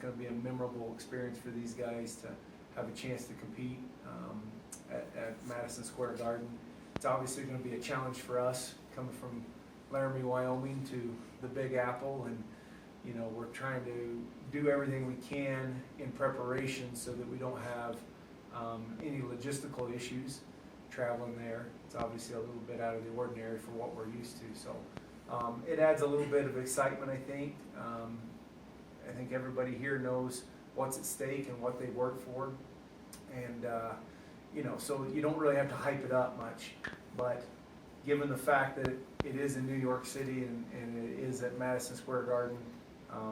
going to be a memorable experience for these guys to have a chance to compete at Madison Square Garden. It's obviously going to be a challenge for us coming from Laramie, Wyoming to the Big Apple, and you know, we're trying to do everything we can in preparation so that we don't have any logistical issues traveling there. It's obviously a little bit out of the ordinary for what we're used to, so it adds a little bit of excitement, I think. I think everybody here knows what's at stake and what they work for, and you know, so you don't really have to hype it up much, but given the fact that it is in New York City and it is at Madison Square Garden,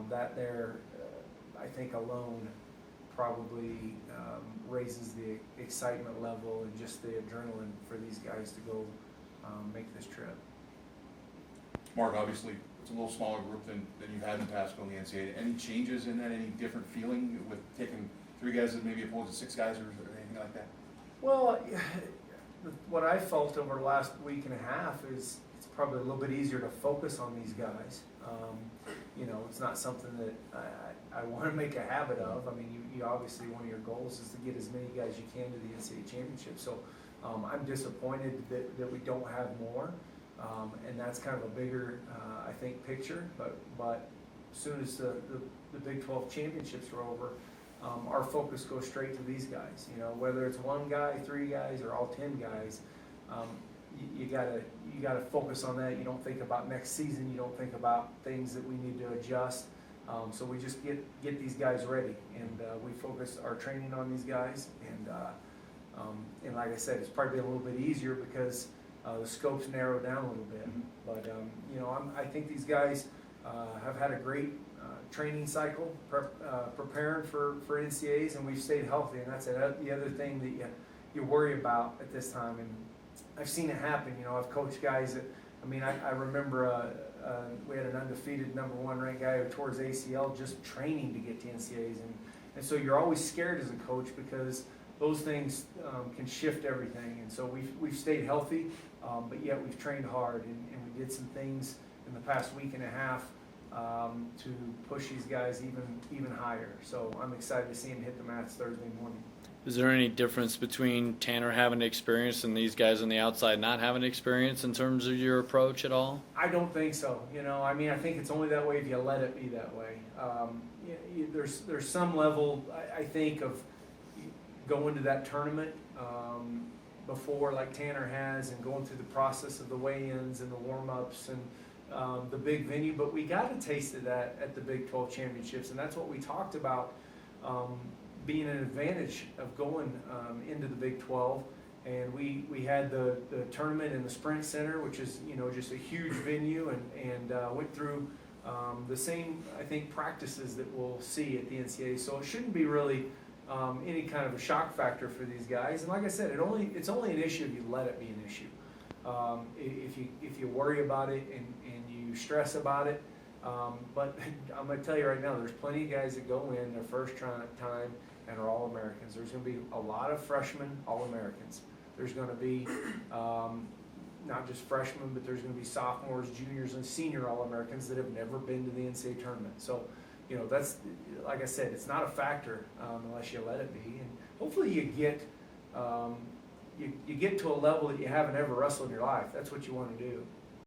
that there, I think alone probably raises the excitement level and just the adrenaline for these guys to go make this trip. Mark, obviously, it's a little smaller group than you've had in the past going to the NCAA. Any changes in that? Any different feeling with taking 3 guys as maybe opposed to 6 guys or anything like that? Well, what I felt over the last week and a half is it's probably a little bit easier to focus on these guys. You know, it's not something that I want to make a habit of. I mean, you obviously, one of your goals is to get as many guys you can to the NCAA championship. So I'm disappointed that we don't have more. And that's kind of a bigger, I think, picture. But as soon as the Big 12 championships are over, our focus goes straight to these guys. You know, whether it's 1 guy, 3 guys, or all 10 guys, you gotta focus on that. You don't think about next season. You don't think about things that we need to adjust. So we just get these guys ready, and we focus our training on these guys. And like I said, it's probably a little bit easier because the scope's narrowed down a little bit. Mm-hmm. But you know, I think these guys have had a great training cycle preparing for NCAAs, and we've stayed healthy, and that's the other thing that you worry about at this time. And I've seen it happen. You know, I've coached guys that, I mean, I remember we had an undefeated #1 ranked guy who tore his ACL just training to get to NCAAs, and so you're always scared as a coach because those things can shift everything. And so we've stayed healthy, but yet we've trained hard, and we did some things in the past week and a half to push these guys even higher. So I'm excited to see him hit the mats Thursday morning. Is there any difference between Tanner having experience and these guys on the outside not having experience in terms of your approach at all? I don't think so. You know, I mean, I think it's only that way if you let it be that way. There's some level, I think, of going to that tournament before, like Tanner has, and going through the process of the weigh-ins and the warm-ups and the big venue. But we got a taste of that at the Big 12 championships, and that's what we talked about. Being an advantage of going into the Big 12, and we had the tournament in the Sprint Center, which is, you know, just a huge venue, and went through the same, I think, practices that we'll see at the NCAA. So it shouldn't be really any kind of a shock factor for these guys. And like I said, it's only an issue if you let it be an issue. If you worry about it and you stress about it. But I'm going to tell you right now, there's plenty of guys that go in their first time and are All-Americans. There's going to be a lot of freshmen All-Americans. There's going to be not just freshmen, but there's going to be sophomores, juniors, and senior All-Americans that have never been to the NCAA tournament. So, you know, that's, like I said, it's not a factor unless you let it be. And hopefully you get to a level that you haven't ever wrestled in your life. That's what you want to do.